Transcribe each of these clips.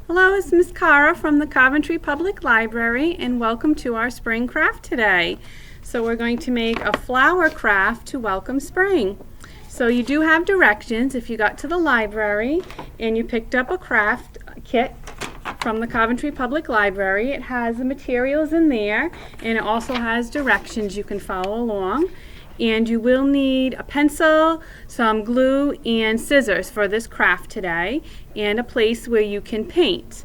Hello, it's Miss Cara from the Coventry Public Library, and welcome to our spring craft today. So we're going to make a flower craft to welcome spring. So you do have directions if you got to the library and you picked up a craft kit from the Coventry Public Library. It has the materials in there, and it also has directions you can follow along. And you will need a pencil, some glue, and scissors for this craft today, and a place where you can paint.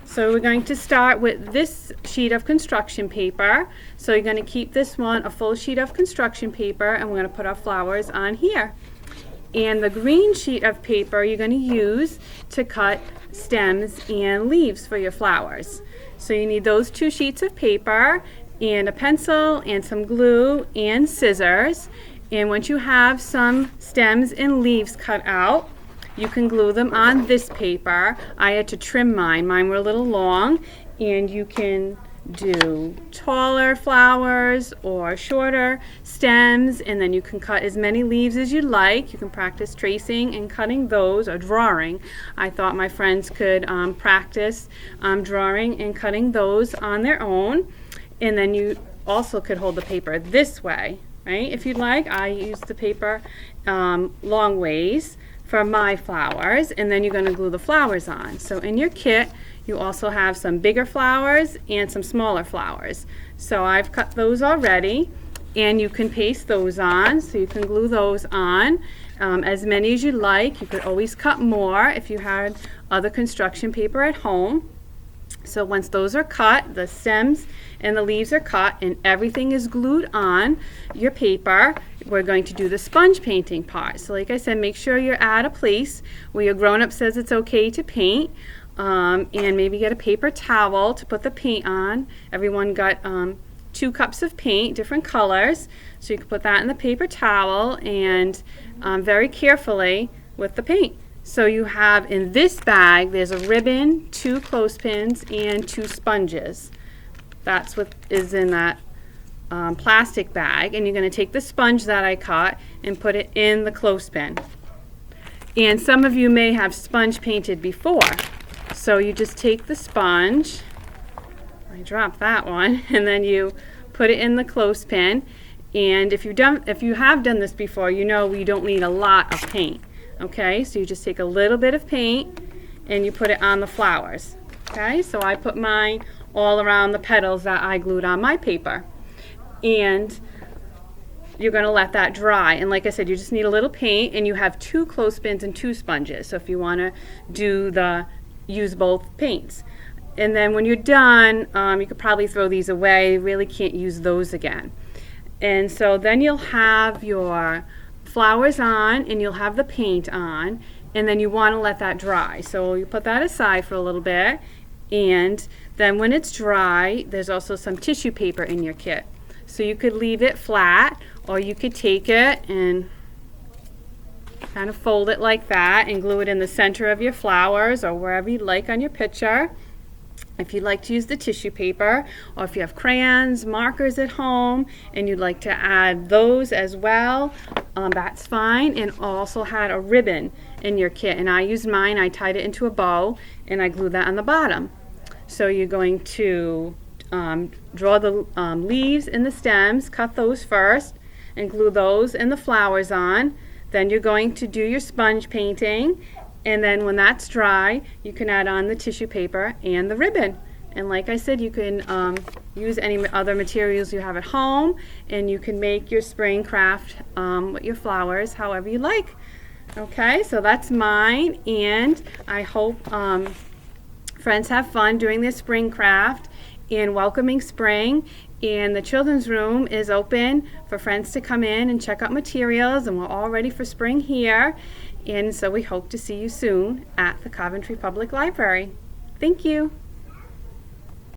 So we're going to start with this sheet of construction paper. So you're going to keep this one a full sheet of construction paper, and we're going to put our flowers on here. And the green sheet of paper you're going to use to cut stems and leaves for your flowers. So you need those two sheets of paper and a pencil and some glue and scissors. And once you have some stems and leaves cut out, you can glue them on this paper. I had to trim mine. Mine were a little long, and you can do taller flowers or shorter stems, and then you can cut as many leaves as you like. You can practice tracing and cutting those, or drawing. I thought my friends could practice drawing and cutting those on their own. And then you also could hold the paper this way, right? If you'd like. I use the paper long ways for my flowers, and then you're going to glue the flowers on. So in your kit, you also have some bigger flowers and some smaller flowers. So I've cut those already, and you can paste those on, so you can glue those on as many as you like. You could always cut more if you had other construction paper at home. So once those are cut, the stems and the leaves are cut, and everything is glued on your paper, we're going to do the sponge painting part. So like I said, make sure you're at a place where your grown-up says it's okay to paint, and maybe get a paper towel to put the paint on. Everyone got 2 cups of paint, different colors, so you can put that in the paper towel and very carefully with the paint. So you have in this bag, there's a ribbon, 2 clothespins, and 2 sponges. That's what is in that plastic bag. And you're going to take the sponge that I cut and put it in the clothespin. And some of you may have sponge painted before. So you just take the sponge, I dropped that one, and then you put it in the clothespin. And if you have done this before, you know you don't need a lot of paint. Okay, so you just take a little bit of paint and you put it on the flowers. Okay, so I put mine all around the petals that I glued on my paper. And you're going to let that dry. And like I said, you just need a little paint, and you have 2 clothespins and 2 sponges. So if you want to use both paints. And then when you're done, you could probably throw these away. You really can't use those again. And so then you'll have your flowers on, and you'll have the paint on, and then you want to let that dry. So you put that aside for a little bit, and then when it's dry, there's also some tissue paper in your kit. So you could leave it flat, or you could take it and kind of fold it like that and glue it in the center of your flowers or wherever you like on your picture. If you'd like to use the tissue paper, or if you have crayons, markers at home, and you'd like to add those as well, that's fine. And also had a ribbon in your kit, and I used mine. I tied it into a bow, and I glued that on the bottom. So you're going to draw the leaves and the stems, cut those first, and glue those and the flowers on. Then you're going to do your sponge painting. And then when that's dry, you can add on the tissue paper and the ribbon. And like I said, you can use any other materials you have at home, and you can make your spring craft with your flowers however you like. Okay, so that's mine, and I hope friends have fun doing their spring craft and welcoming spring. And the children's room is open for friends to come in and check out materials, and we're all ready for spring here. And so we hope to see you soon at the Coventry Public Library. Thank you.